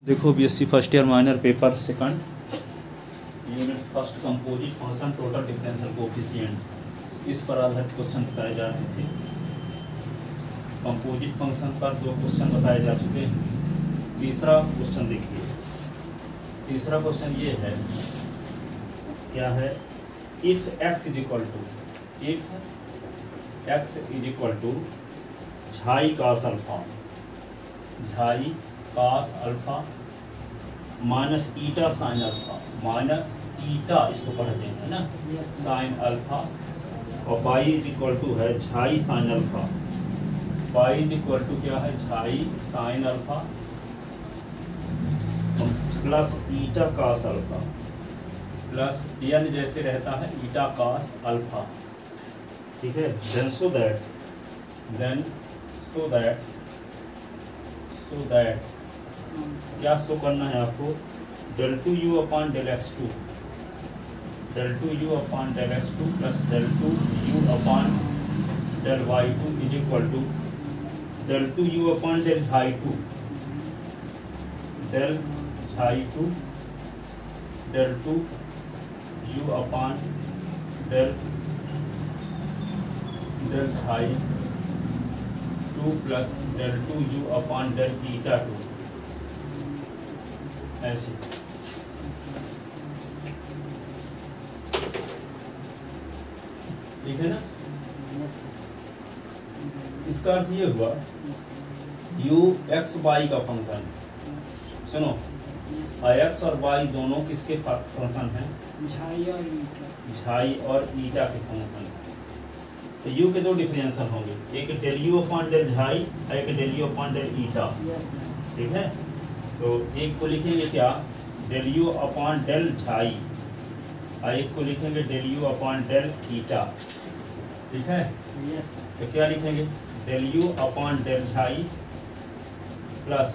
देखो BSc first year minor paper second unit first composite function total differential coefficient इस पर आधारित question बताए जा रहे थे। कंपोजिट फंक्शन पर 2 क्वेश्चन बताए जा चुके हैं। तीसरा क्वेश्चन देखिए। तीसरा क्वेश्चन ये है, क्या है, if x is equal to xi cos alpha, xi cos alpha minus eta sine alpha, minus eta इसको पढ़ते हैं ना, साइन अल्फा, और पाई इज इक्वल टू है xi sine alpha, pi is equal to क्या है, xi sine alpha plus eta cos alpha, plus n जैसे रहता है ईटा कास अल्फा, ठीक है। देन सो दैट क्या शो करना है आपको, del 2u upon del x2, del 2u upon del x2 plus del 2u upon del y2 is equal to del 2u upon del y2, del y2 del 2u upon del y2 plus del 2u upon del ईटा 2, ऐसे। ठीक है ना। इसका अर्थ ये हुआ u x y का function, सुनो, x और y दोनों किसके फंक्शन हैं, झाई और ईटा के फंक्शन है। तो u के 2 डिफरेंशियल होंगे, एक del u upon del xi और एक del u upon del eta, ठीक है। तो एक को लिखेंगे क्या, del u upon del xi, और एक को लिखेंगे del u upon del eta, ठीक है। तो क्या लिखेंगे, del u upon del xi plus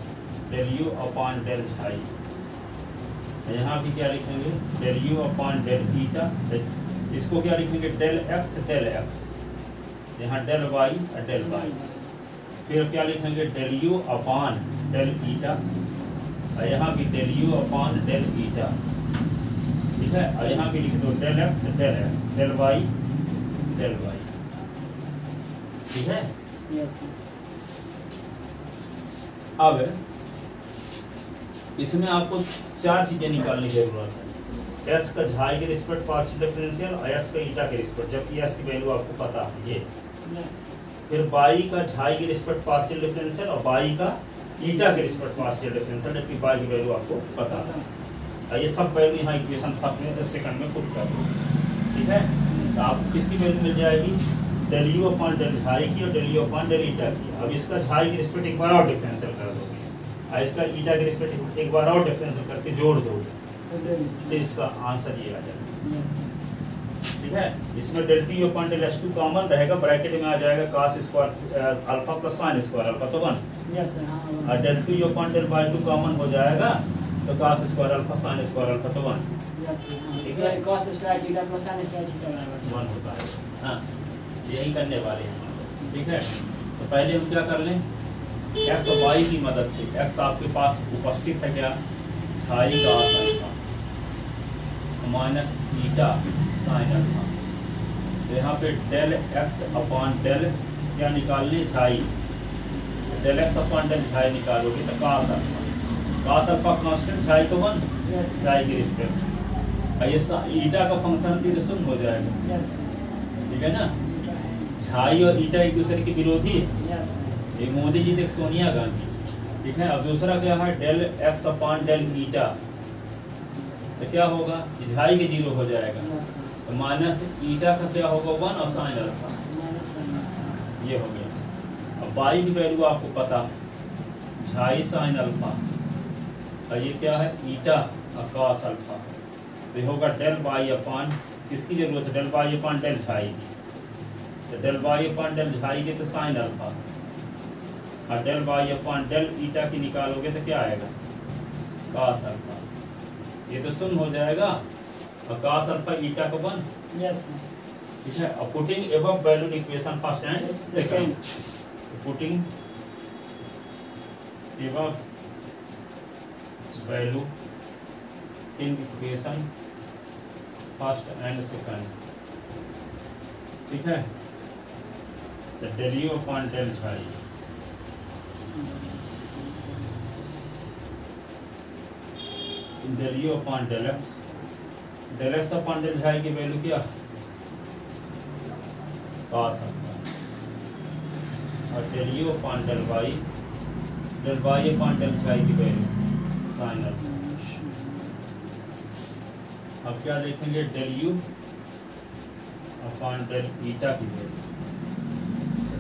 del u upon del xi, यहाँ भी क्या लिखेंगे, del u upon del eta, इसको क्या लिखेंगे, डेल एक्स, यहाँ डेल वाई और डेल वाई, फिर क्या लिखेंगे, del u upon del eta, और यहाँ भी del u upon del eta, ठीक है। और यहाँ भी लिख दो डेल एक्स, डेल वाई, ठीक है। अब इसमें आपको 4 चीजें निकालने की जरूरत है, एस का झाई के रिस्पेक्ट पार्शियल डिफरेंशियल और एस का ईटा के रिस्पेक्ट, जबकि एस की वैल्यू आपको पता है ये, फिर बाई का झाई के रिस्पेक्ट पार्शियल डिफरेंशियल और बाई का ईटा के रिस्पेक्ट पार्शियल डिफरेंशियल, जबकि बाई की वैल्यू आपको पता है। ये सब वैल्यू यहाँ इक्वेशन फर्स्ट में सेकंड में पुट कर दो, ठीक है। तो आपको किसकी वैल्यू मिल जाएगी, del u upon del xi की और del u upon del eta की। अब इसका झाई के रिस्पेक्ट एक बार और डिफरेंशियल कर दोगे, और इसका ईटा के रिस्पेक्ट एक बार और डिफरेंशियल करके जोड़ दोगे, तो इसका आंसर ये आ जाएगा, ठीक है। इसमें del t upon del h 2 common रहेगा, ब्रैकेट में आ जाएगा cos square alpha plus sin square alpha, तो 1, और del t upon del by 2 common हो जाएगा, तो cos square alpha sin square alpha, तो 1, ठीक है, cos square theta plus sin square theta 1 होता है। हाँ, यही करने वाले हैं, ठीक है। तो पहले हम क्या कर लें, x और y की मदद से, x आपके पास उपस्थित है क्या, झाई cos alpha minus eta sine alpha, तो यहाँ पे डेल एक्स अपॉन डेल क्या निकालने, झाई, डेल एक्स अपॉन डेल झाई निकालोगे तो कास अल्फा कांस्टेंट, झाई को 1, झाई की रिस्पेक्ट, ये ईटा का फंक्शन भी शून्य हो जाएगा, ठीक है ना। झाई और ईटा एक दूसरे के विरोधी, एक मोदी जी, एक सोनिया गांधी, ठीक है। अब दूसरा क्या है, del x upon del eta, तो क्या होगा, झाई के 0 हो जाएगा, तो माइनस ईटा का क्या होगा 1 और साइन अल्फा, ये हो गया। अब बाई की वैल्यू आपको पता, झाई साइन अल्फा, और ये क्या है, ईटा और कास अल्फा, तो ये होगा डेल वाई अपॉन, किसकी जरूरत है, del y upon del xi की, तो del y upon del xi के तो साइन अल्फा, और del y upon del eta की निकालोगे तो क्या आएगा, कास अल्फा, ये तो शून्य हो जाएगा, और कास अल्फा ईटा को 1, ठीक है। अब putting above value equation first and second, putting above value in equation first and second, ठीक है। तो del u upon del xi del u upon del x upon del xi की वैल्यू क्या, cos अल्फा, और del u upon del y upon del xi की value sine alpha. अब क्या देखेंगे, del u upon del eta की value,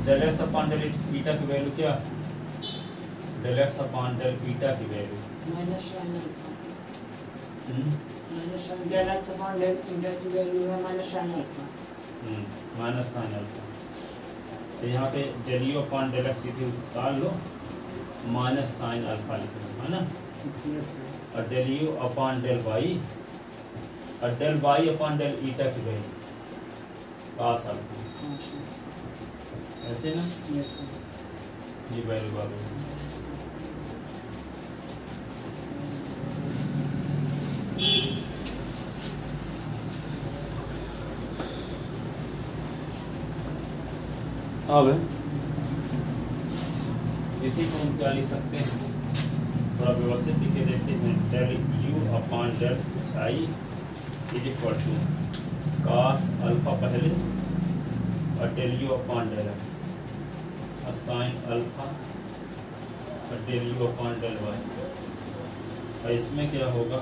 del x upon del eta की value क्या, del x upon del eta की value minus sine alpha, minus sine del x upon del eta की value है minus sine alpha, minus sine alpha. तो यहाँ पे del u upon del x सीधे उतार लो, माइनस साइन अल्फा लिख लो, है ना। और del u upon del y, और del y upon del eta की वैल्यू cos अल्फा, ऐसे ना, ये वैल्यू आ गई। अब इसी को हम क्या लिख सकते हैं, थोड़ा व्यवस्थित लिखे देते हैं। Del u upon del i is equal to cos alpha पहले और del u upon del x और साइन अल्फा और del u upon del y. और इसमें क्या होगा,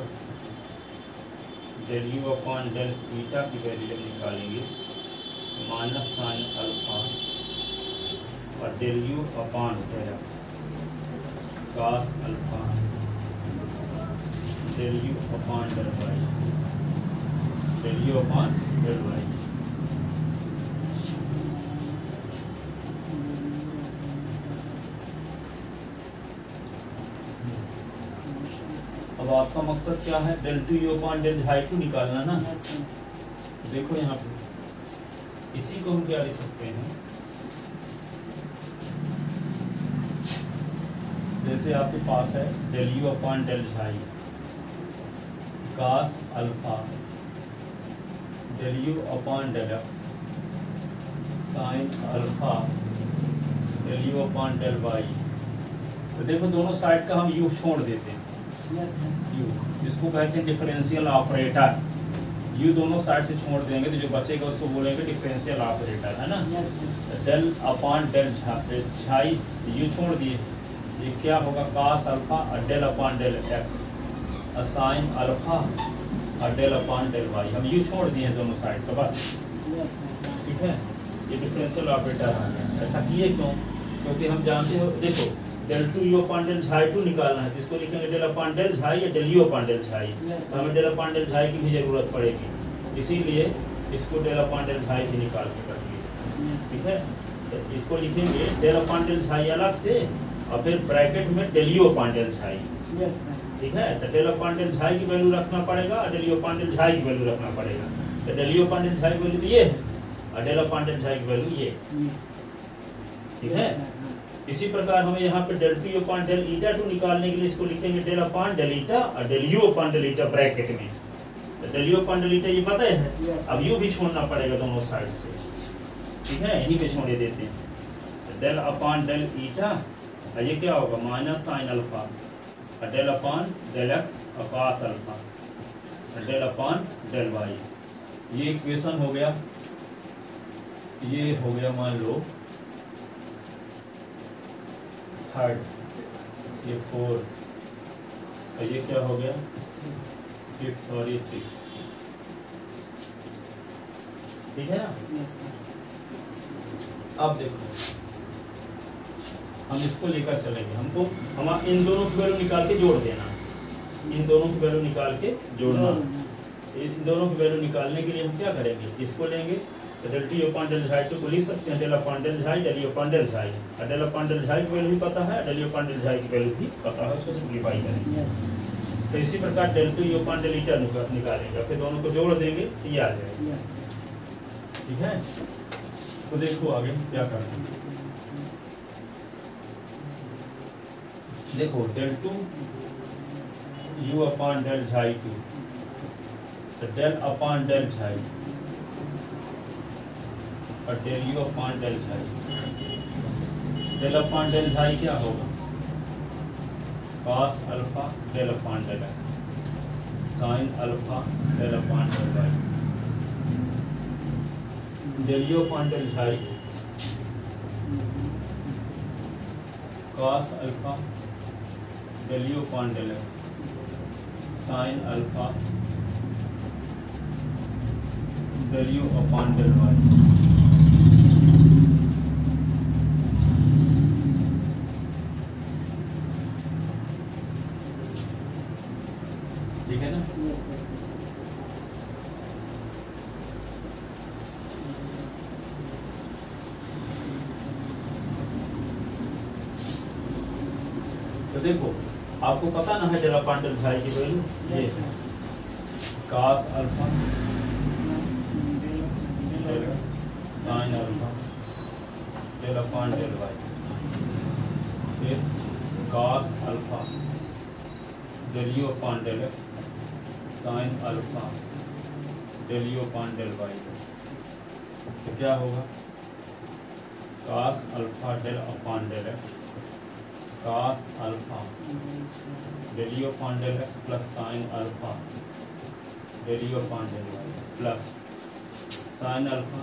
del u upon del eta की वैल्यू जब निकालेंगे माइनस साइन अल्फा और del u upon del x cos alpha del u upon del y, del u upon del y. अब आपका मकसद क्या है, del two u upon del हाई टू निकालना ना। देखो यहाँ पे इसी को हम क्या लिख सकते हैं, जैसे आपके पास है del u upon del xi cos alpha del u upon del x sine alpha del u upon del y. तो देखो दोनों साइड का हम यू छोड़ देते हैं, यू जिसको कहते हैं डिफरेंशियल ऑपरेटर, यू दोनों साइड से छोड़ देंगे तो जो बचेगा उसको बोलेंगे डिफरेंशियल ऑपरेटर, है ना। Del upon del xi u छोड़ दिए, ये क्या होगा cos अल्फा और del upon del x sine alpha और डेल अपॉन डेल वाई। हम यू छोड़ दिए दोनों साइड का बस, ठीक है। ये डिफरेंशियल ऑपरेटर आ गया। ऐसा किए क्यों, क्योंकि हम जानते हो, देखो del two u upon del xi two निकालना है, इसको लिखेंगे डेल अपॉन डेल झाई या del u upon del xi. तो हमें डेल अपॉन डेल झाई की भी जरूरत पड़ेगी, इसीलिए इसको डेल अपॉन डेल झाई भी निकाल के रखिए, ठीक है। तो इसको लिखेंगे डेल अपॉन डेल झाई अलग से और फिर ब्रैकेट में डेल यू अपॉन डेल झाई, ठीक है। तो डेल अपॉन डेल झाई की वैल्यू रखना पड़ेगा और del u upon del xi की वैल्यू रखना पड़ेगा। तो del u upon del xi की वैल्यू तो ये है और डेल अपॉन डेल झाई की वैल्यू ये, ठीक है। इसी प्रकार हमें यहाँ पे del two upon del eta two निकालने के लिए इसको लिखेंगे डेल अपॉन डेल ईटा और del u upon del eta bracket में। तो del u upon del eta ये पता है, अब यू भी छोड़ना पड़ेगा दोनों साइड से, ठीक है, यहीं पे छोड़े देते हैं। डेल अपॉन डेल ईटा और ये क्या होगा माइनस साइन अल्फा और डेल अपॉन डेल एक्स और cos अल्फा और डेल अपॉन डेल वाई। ये इक्वेशन हो गया, ये हो गया मान लो थर्ड, ये फोर्थ और ये क्या हो गया फिफ्थ और ये सिक्स, ठीक है ना। अब देखो हम इसको लेकर चलेंगे, हमको हम इन दोनों की वैल्यू निकाल के जोड़ देना, इन दोनों की वैल्यू निकाल के जोड़ना। इन दोनों की वैल्यू निकालने के लिए हम क्या करेंगे, इसको लेंगे तो del t upon del xi को लिख सकते हैं del upon del xi, del upon del xi और डेल अपॉन डेल झाई की वैल्यू भी पता है, डेल अपॉन डेल झाई की वैल्यू भी पता है, उसको सिंप्लीफाई करेंगे। तो इसी प्रकार del two upon del eta निकालेंगे, फिर दोनों को जोड़ देंगे तो ये आ जाएगा, ठीक है। तो देखो आगे क्या करते हैं, देखो del two u upon del xi 2, तो डेल अपॉन डेल झाई और del u upon del xi. Del upon del xi क्या होगा? cos alpha del upon del x sine alpha del upon del y. Del u upon del xi cos alpha del u upon del x sine alpha del u upon del y. ठीक है ना? Yes, sir. तो देखो आपको पता ना है del upon del xi की वैल्यू ये Yes, sir. cos alpha Del- del x sine alpha del upon del y, फिर cos alpha del u upon del x sine alpha del u upon del y. तो क्या होगा? cos alpha del upon del x cos alpha del u upon del x plus sine alpha del u upon del y plus sine alpha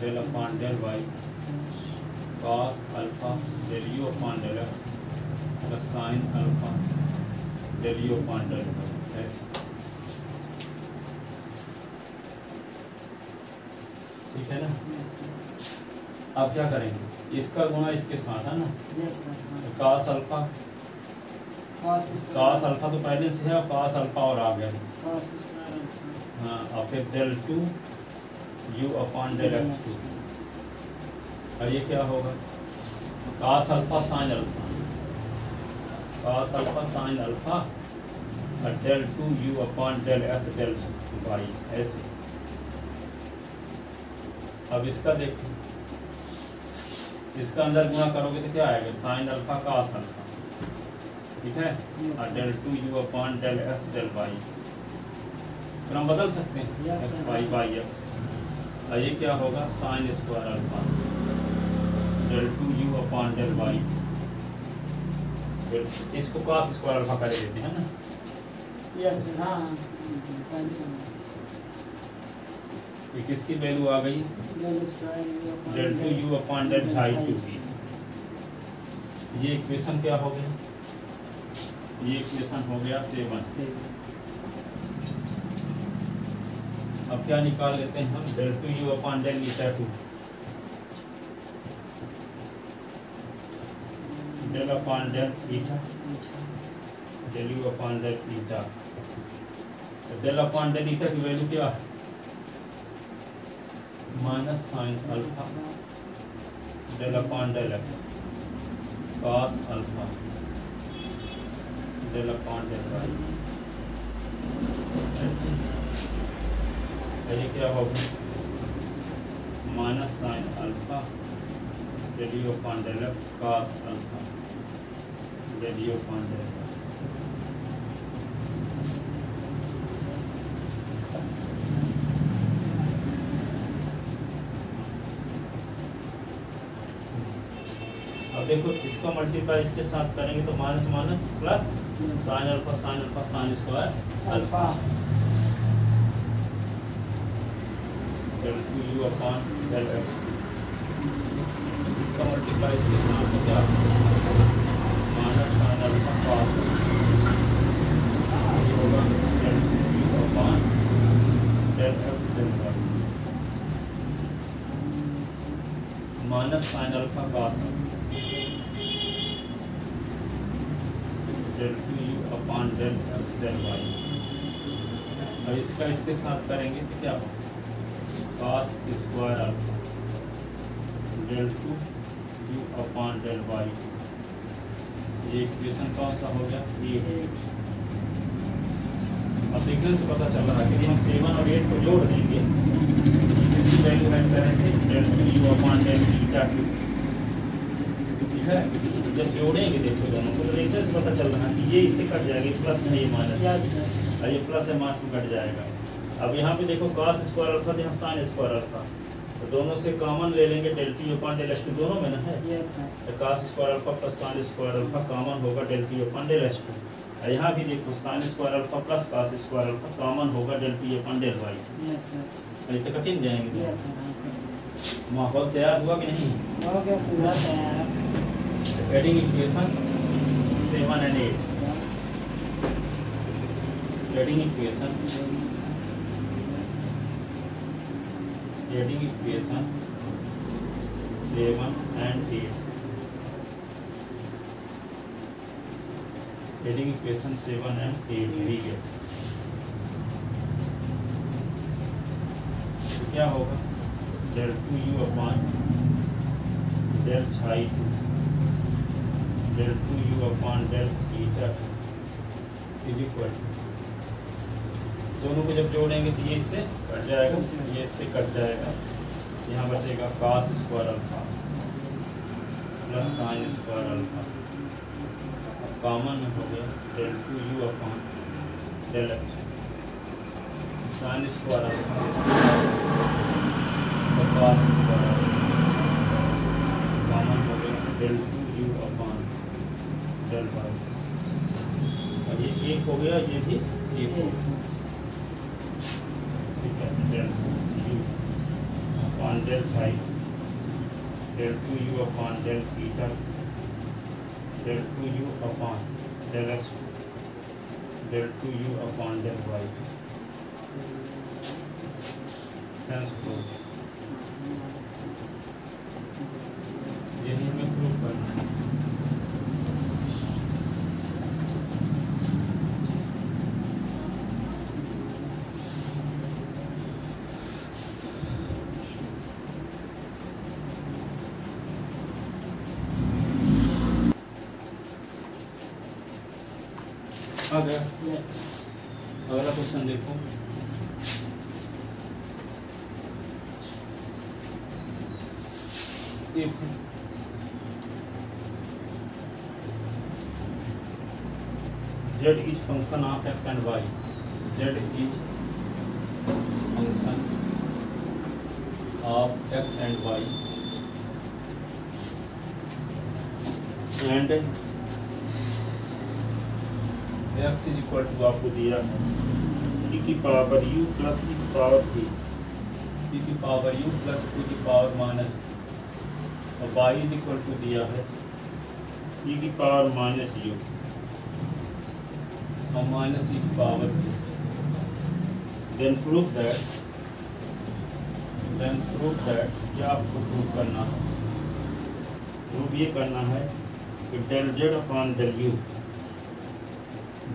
del upon del y cos alpha del u upon del x plus sine alpha del u upon del y. ऐसे ठीक है ना? Yes, sir. अब क्या करेंगे? इसका गुणा इसके साथ है ना, Yes, sir. हाँ. cos alpha Cos square. cos alpha तो पहले से है और cos अल्फा और आ गया। Cos square alpha. हाँ, और फिर del 2 u upon del x 2। और ये क्या होगा? cos alpha sine alpha cos alpha sine alpha और del 2 u upon del x del y. ऐसे अब इसका देखो, इसका अंदर गुणा करोगे तो क्या आएगा? साइन अल्फा cos अल्फा, ठीक है, Yes, और del 2 u upon del x del y. फिर हम बदल सकते हैं Yes, x sir. Y by x. और ये क्या होगा? Sine square alpha del 2 u upon del y. फिर इसको cos स्क्वायर अल्फा कर देते हैं ना। Yes, sir. हाँ. पहले ये किसकी वैल्यू आ गई? del square u upon del 2 del- u upon del del xi phi 2 की। ये इक्वेशन क्या हो गया? ये इक्वेशन हो गया 7। से अब क्या निकाल लेते हैं हम? Del 2 u upon del eta 2 del upon del eta अच्छा. Del u upon del eta. तो डेल अपॉन डेल ईटा की वैल्यू क्या है? Minus sine alpha del upon del x cos alpha del upon del y. ऐसे ये क्या होगा? Minus sine alpha del u upon del x cos alpha del u upon del y. अब देखो इसका मल्टीप्लाई इसके साथ करेंगे तो minus minus plus sine alpha sine square alpha del 2 u upon del x. इसका मल्टीप्लाई इसके साथ तो क्या? माइनस साइन अल्फा cos ये होगा del 2 u upon del x del y minus sine alpha cos del 2 u upon del x del y. और इसका इसके साथ करेंगे तो क्या होगा? cos square alpha del 2 u upon del y. ये इक्वेशन कौन सा हो गया? ये। अब देखने से पता चल रहा है कि हम 7 और 8 को जोड़ देंगे, इसकी वैल्यू है तरह से del 2 u upon del eta 2। ठीक है, जब जोड़ेंगे देखो दोनों को तो देखने से पता चल रहा है कि ये इससे कट जाएगा, प्लस में ये माइनस यस सर। और ये प्लस है मास में कट जाएगा। अब यहाँ पे देखो cos स्क्वायर अल्फा तो यहाँ sin स्क्वायर अल्फा, तो दोनों से कॉमन ले लेंगे del t upon del h2 दोनों में ना है, यस सर। तो cos square alpha plus sin square alpha common होगा del t upon del h2। और यहाँ भी देखो sin square alpha plus cos square alpha common होगा del t upon del y। Yes sir. ये तो कटिंग जाएंगे। Yes sir. माहौल तैयार हुआ कि नहीं? हो गया पूरा तैयार। Adding equation 7 and 8, adding equation 7 and 8, adding equation 7 and 8 ठीक है। तो क्या होगा del 2u upon del psi 2 del 2u upon del theta is equal, दोनों को जब जोड़ेंगे तो ये इससे कट जाएगा, ये इससे कट जाएगा, यहाँ बचेगा cos square alpha plus sin square alpha, common हो गया del 2u upon del x, sin square alpha और cos स्क्वायर अल्फा, कॉमन हो गया del 2u upon del y, और ये एक हो गया, ये भी एक हो गया, ठीक है। del 2u upon del phi, del 2u upon del theta, del 2u upon del x, del 2u upon del y, transpose, यही हमें प्रूफ करना है। आ गया। यस अगला क्वेश्चन देखो, if z is function of x and y, z is function of x and y and x is equal to आपको दिया है e की पावर u प्लस e की पावर v, c की पावर u प्लस e की power minus, और y is equal to दिया है e की पावर माइनस u और माइनस e की power v। Then proof that क्या आपको प्रूफ करना है? प्रूफ ये करना है कि del z upon del u,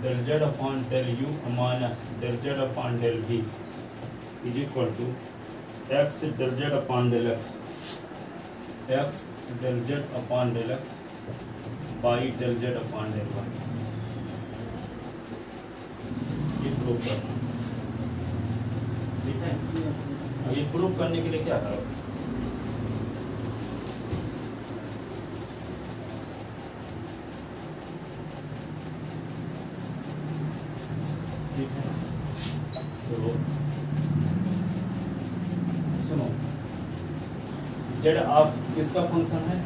del z upon del u minus del z upon del v is equal to x del z upon del x, x del z upon del x by del z upon del y। ये proof करना, ठीक है। अब ये proof करने के लिए क्या करोगे? ठीक है, तो सुनो, z आप किसका फंक्शन है?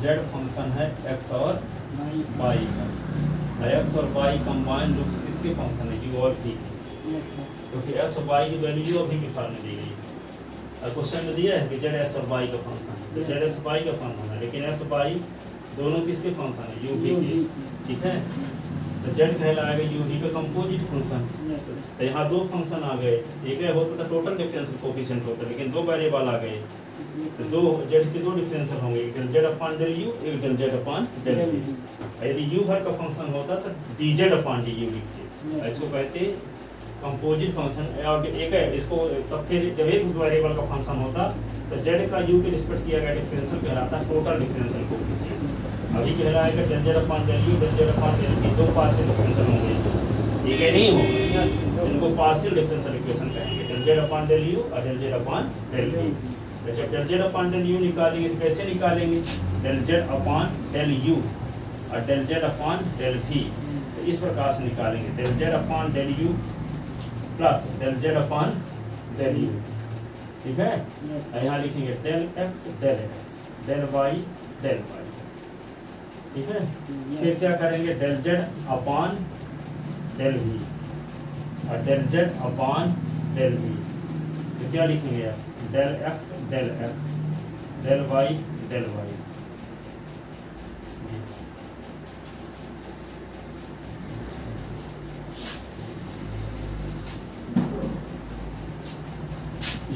z फंक्शन है x और y का, x और y कंबाइन रूप से किसके फंक्शन है? u और v, क्योंकि s और y की वैल्यू अभी की फॉर्म में दी गई है और क्वेश्चन में दिया है कि z s और y का फंक्शन है, तो z s y का फंक्शन है, लेकिन s और y दोनों किसके फंक्शन है? u v के, ठीक है। तो z कहलाएगा u v का कंपोजिट फंक्शन। तो यहाँ दो फंक्शन आ गए, एक होता था टोटल डिफरेंशियल कोफिशिएंट होता, लेकिन दो वेरिएबल आ गए, तो दो z के दो डिफरेंशियल होंगे, एक del z upon del u, एक del z upon del v। यदि u भर का फंक्शन होता तो dz अपॉन du लिखते, इसको कहते कंपोजिट फंक्शन। और एक है इसको, तब फिर जब एक वेरिएबल का फंक्शन होता तो z का u के रिस्पेक्ट किया गया डिफरेंशियल कहलाता टोटल डिफरेंशियल कोफिशिएंट। अभी कहलाएगा del z upon del u, del z upon del v, दो पार्शियल डिफरेंशियल होंगे, ठीक है नहीं होगा, इनको पार्शियल डिफरेंशियल इक्वेशन कहेंगे, del z upon del u और del z upon del v। तो जब del z upon del u निकालेंगे तो कैसे निकालेंगे? Del z upon del u और del z upon del v. तो इस प्रकार से निकालेंगे del z upon del u plus del z upon del u. ठीक है, यस और यहाँ लिखेंगे del x del y del y. ठीक है, फिर क्या करेंगे del z upon del v और del z upon del v. तो क्या लिखेंगे आप del x del y del y.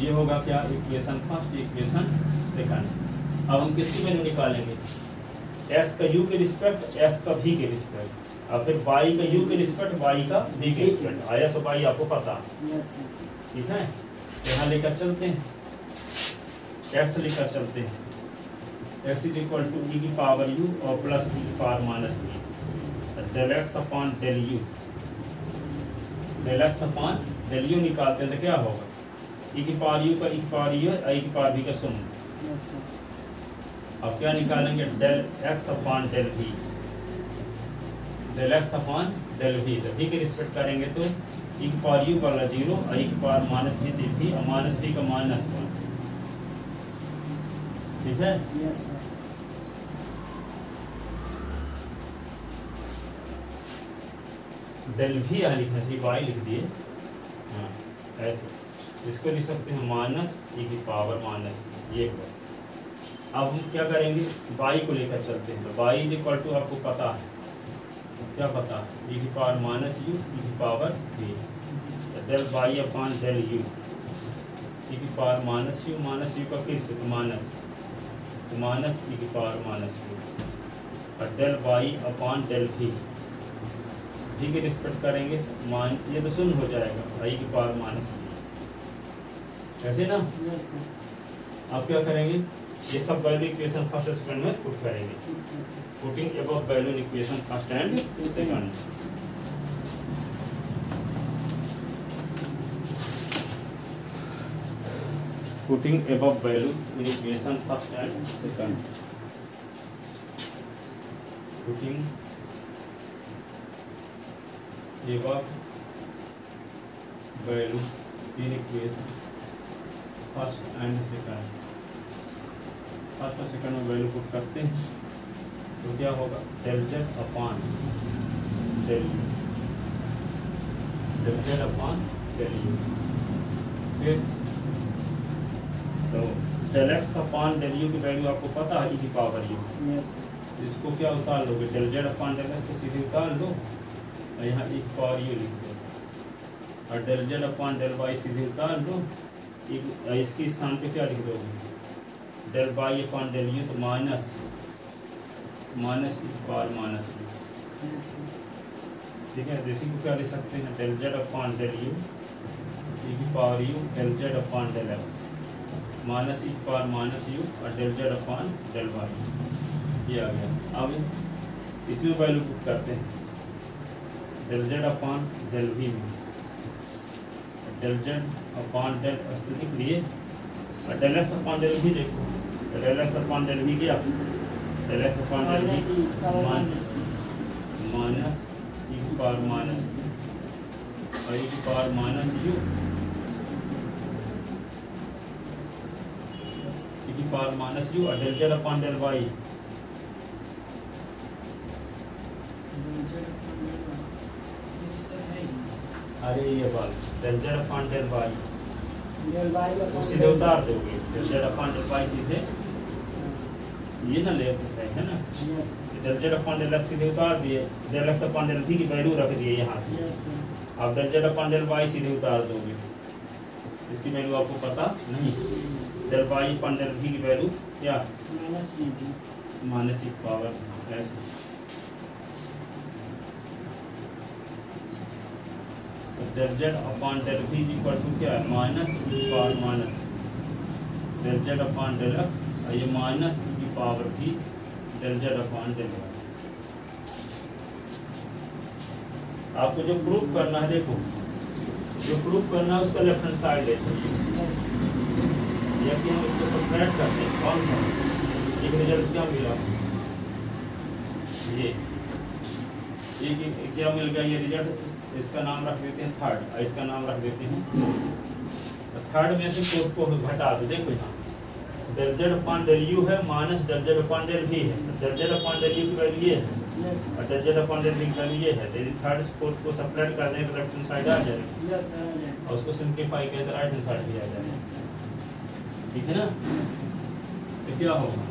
ये होगा क्या इक्वेशन फर्स्ट, इक्वेशन सेकंड। अब हम किसकी वैल्यू निकालेंगे, एस का यू के रिस्पेक्ट, एस का भी के रिस्पेक्ट, और फिर वाई का यू के रिस्पेक्ट, वाई का भी के रिस्पेक्ट। आई एस और वाई आपको पता है। यस ठीक है, यहाँ लेकर चलते हैं, एक्स लेकर चलते हैं। X is equal to e की पावर यू और प्लस ई की power minus v. Del x upon del u, del x upon del u निकालते हैं तो क्या होगा, ई की पावर यू का ई की पावर यू और ई की पावर वी का शून्य। यस अब क्या निकालेंगे del x upon del v, del x upon del v. तो वी के रिस्पेक्ट करेंगे तो ई की पावर यू वाला 0 और ई की पावर माइनस वी और माइनस वी का -1। ठीक है, यस सर डेल वी यहाँ लिखना चाहिए, वाई लिख दिए। हाँ ऐसे, इसको लिख सकते हैं माइनस ई की पावर माइनस ये हुआ। अब हम क्या करेंगे, वाई को लेकर चलते हैं। तो वाई इज इक्वल टू आपको पता है, क्या पता है, ई की पावर माइनस यू ई की power v. Del y upon del u, e की पावर माइनस यू का फिर से तो माइनस ई की पावर माइनस यू और del y upon del v. V के रिस्पेक्ट करेंगे तो ये तो शून्य हो जाएगा, आई की पावर माइनस वी। ऐसे ना, यस सर आप क्या करेंगे, ये सब वैल्यू इक्वेशन फर्स्ट और सेकंड में पुट करेंगे। Putting above value in equation first and second. Putting above value in equation first and second. Putting above value in equation first and second. First और second में value put करते हैं तो क्या होगा, del z upon del u, del z upon del u. फिर तो del x upon del u की वैल्यू आपको पता है, ई की पावर यू। यस इसको क्या उतार लोगे, del z upon del x को सीधे उतार लो और यहाँ ई की पावर यू लिख दो और del z upon del y सीधे उतार दो। इसके स्थान पे क्या लिख दोगे, del y upon del u तो माइनस ई की पावर माइनस यू। यस ठीक है, इसी को क्या लिख सकते हैं, del z upon del u e की power u del z upon del x minus e की पावर माइनस यू और del z upon del y. ये आ गया। अब इसमें वैल्यू पुट करते हैं, del z upon del v में del z upon del x लिख लिए और del x upon del v देखो, del x upon del v क्या, del x upon del we minus e की पावर माइनस और ई की पावर माइनस यू, ई की पावर माइनस यू और del z upon del y. अरे ये बात del z upon del y del y वो सीधे उतार दोगे, del z upon del y सीधे ये ना ले है ना, yes del z upon del x सीधे उतार दिए, del x upon del v की वैल्यू रख दिए यहाँ से। यस अब del z upon del y सीधे उतार दोगे, इसकी वैल्यू आपको पता नहीं, del y upon del v की वैल्यू क्या, minus v minus e power ऐसे। Del z upon del v equal to क्या है, माइनस ई की power minus del z upon del x और ये माइनस ई की power v del z upon del y. आपको जो प्रूफ करना है, देखो जो प्रूफ करना है उसका लेफ्ट हैंड साइड लेते हैं, यस या कि हम इसको सबट्रैक्ट करते हैं, कौन सा एक रिजल्ट क्या मिला, ये क्या मिल गया, ये रिजल्ट। इसका नाम रख देते हैं थर्ड और इसका नाम रख देते हैं। तो थर्ड में से फोर्थ को घटा दो। देखो यहाँ del z upon del u है minus del z upon del v है। तो del z upon del u की वैल्यू ये है और del z upon del v की वैल्यू ये है। तो यदि थर्ड से फोर्थ को सेपरेट कर दें तो लेफ्ट हैंड साइड आ जाएगी और उसको सिंप्लीफाई करें तो राइट हैंड साइड भी आ जाएगी। ठीक है ना। तो क्या होगा,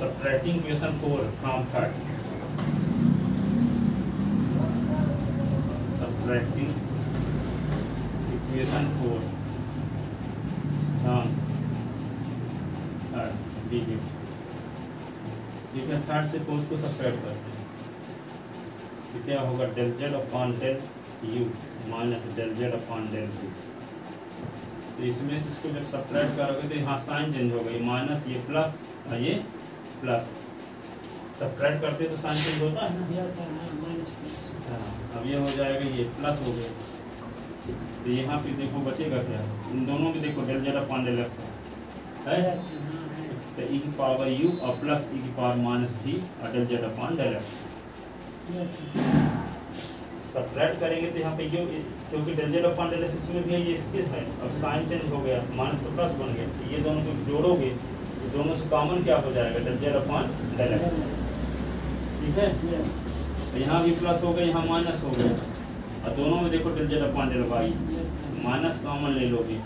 subtracting equation 4 from third, subtracting equation 4 from third ठीक है। थर्ड से फोर्थ को सब्ट्रैक्ट करते हैं तो क्या होगा, del z upon del u minus del z upon del v। तो इसमें से इसको जब सब्ट्रैक्ट करोगे तो यहाँ साइन चेंज होगा, ये माइनस ये प्लस और ये प्लस। सब्ट्रैक्ट करते तो साइन चेंज होता है ना। अब ये हो जाएगा, ये प्लस हो गया। तो यहाँ पे देखो बचेगा क्या, इन दोनों में देखो del z upon del x है। तो e की पावर u और प्लस e की पावर माइनस v और del z upon del x। Subtract करेंगे तो यहाँ पे u, क्योंकि del z upon del x इसमें भी है, ये इसके है। अब साइन चेंज हो गया, माइनस तो प्लस बन गया। तो ये दोनों को जोड़ोगे तो दोनों से कॉमन क्या हो जाएगा, del z upon del x। ठीक है। तो यहाँ भी प्लस हो गया, यहाँ माइनस हो गया और दोनों में देखो del z upon del y, minus common ले लोगे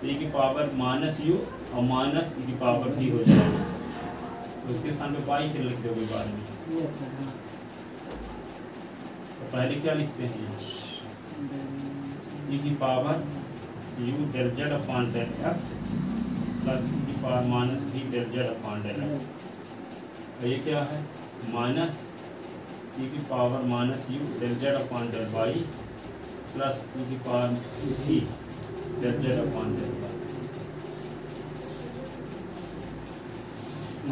तो e की पावर माइनस u और माइनस e की पावर v हो जाएगा। उसके स्थान पे y फिर लिख दोगे बाद में। तो पहले क्या लिखते हैं, e की power u del z upon del x plus e की power minus v del z upon del x। और ये क्या है, माइनस e की power minus u del z upon del y plus e की power v del z upon del y।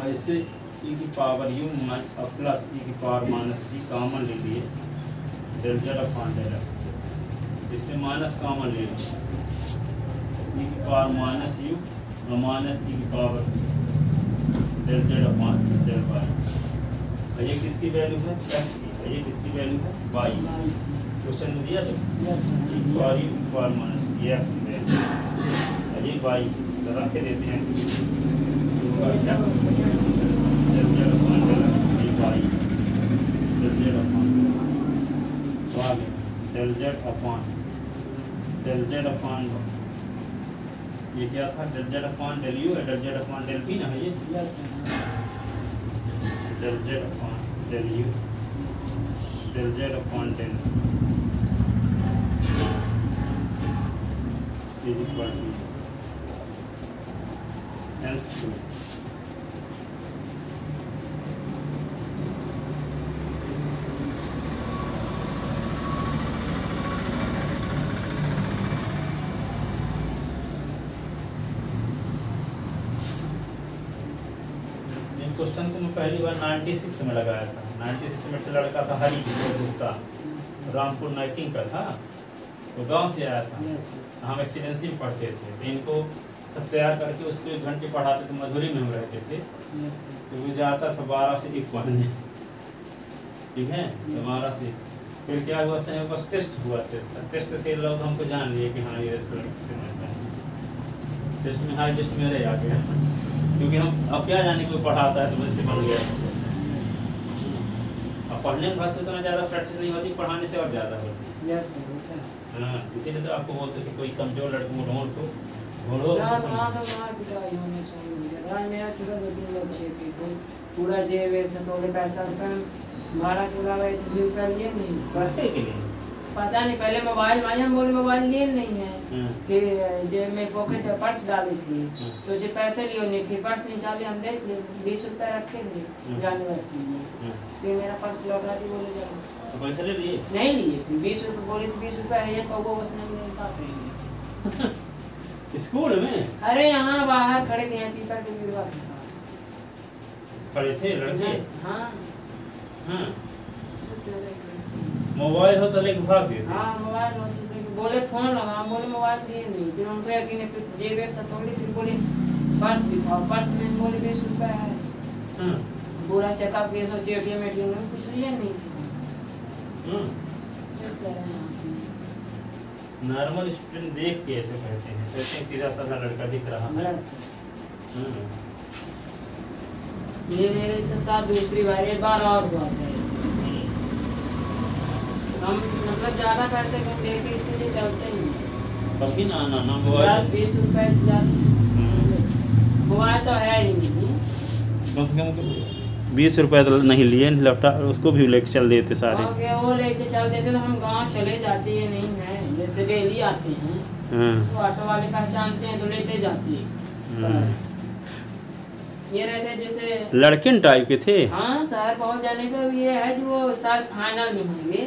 ऐसे e की power u plus e की power minus v common ले लिए del z upon del x। इससे minus common ले लो, e की power minus u और माइनस e की power del z upon del y। ये किसकी वैल्यू है, x की, और ये किसकी वैल्यू है, y। क्वेश्चन में दिया तो पावर माइनस ये x की वैल्यू और ये y तो रख के देते हैं del z upon del x, ये y del z अपॉन तो आगे del z अपॉन ये क्या था, del z upon del u है, del z upon del v ना है ये। del z upon del u del z upon del is equal to hence true। Question को मैं पहली बार 96 में लगाया था। 96 में तो लड़का था हरी किशोर गुप्ता, रामपुर नाइकिंग का था, तो गांव से आया था। हम एक्सीडेंसी में पढ़ते थे तो इनको सब तैयार करके उसको 1 घंटे पढ़ाते थे, मधुरी में हम रहते थे। तो वो जाता था 12 से 1 पढ़ने, ठीक है। तो 12 से फिर क्या हुआ, समय बस टेस्ट हुआ। टेस्ट से लोग हमको जान लिए कि हाँ ये टेस्ट में हाई टेस्ट मेरे आ गया, क्योंकि हम अब क्या जाने कोई पढ़ाता है तो मुझसे बन गया। अब पढ़ने में से उतना ज़्यादा प्रैक्टिस नहीं होती, पढ़ाने से और ज़्यादा होती। हाँ, इसीलिए तो आपको बोलते थे कोई कमजोर लड़कों को ढूंढ को घोड़ो। पूरा जेब थोड़े पैसा भाड़ा के अलावा 1 रुपया लिए नहीं, पता नहीं। पहले मोबाइल मांगे, हम बोले मोबाइल लिए नहीं है। फिर जेब में पॉकेट में पर्स डाली थी, सोचे पैसे लियो नहीं, फिर पर्स निकाले, हम देख लिए 20 रुपया रखे थे जाने वास्ते में। फिर मेरा पर्स लौटा दी, बोले जाओ पैसे ले लिए, नहीं लिए। फिर 20 रुपये बोले थे, 20 रुपया है ये कौगो बस नहीं काट स्कूल में। अरे यहाँ बाहर खड़े थे, यहाँ पीपल के बिरवा के पास खड़े थे लड़के। हाँ हाँ, मोबाइल हो तो लेके भाग गए। हाँ मोबाइल हो तो बोले फोन लगा, हम बोले मोबाइल दिए नहीं। फिर उनको यकीन, जेब था थोड़ी, फिर बोले पर्स दिखाओ, पर्स में बोले 20 रुपया है। पूरा चेकअप के सोचे एटीएम में कुछ लिए नहीं थे। इस तरह यहाँ नॉर्मल स्टूडेंट देख के ऐसे कहते हैं, सोचते हैं सीधा साधा लड़का दिख रहा है। बस ये मेरे तो साथ दूसरी बार, एक बार और हुआ था ऐसे। हम मतलब ज्यादा पैसे कम देके इसीलिए चलते ही नहीं। कभी ना 10-20 रुपए मोबाइल तो है ही नहीं। कम से कम 20 रुपए तो नहीं लिए, लौटा उसको भी लेके चल देते सारे। ओके, वो लेके चल देते तो हम गांव चले जाते, ये नहीं है जैसे डेली आते हैं तो ऑटो वाले पहचानते हैं तो लेते जाते हैं। ये रहते जैसे लड़के टाइप के थे। हाँ, शहर पहुंच जाने पे ये है कि वो शायद फाइनल में होंगे।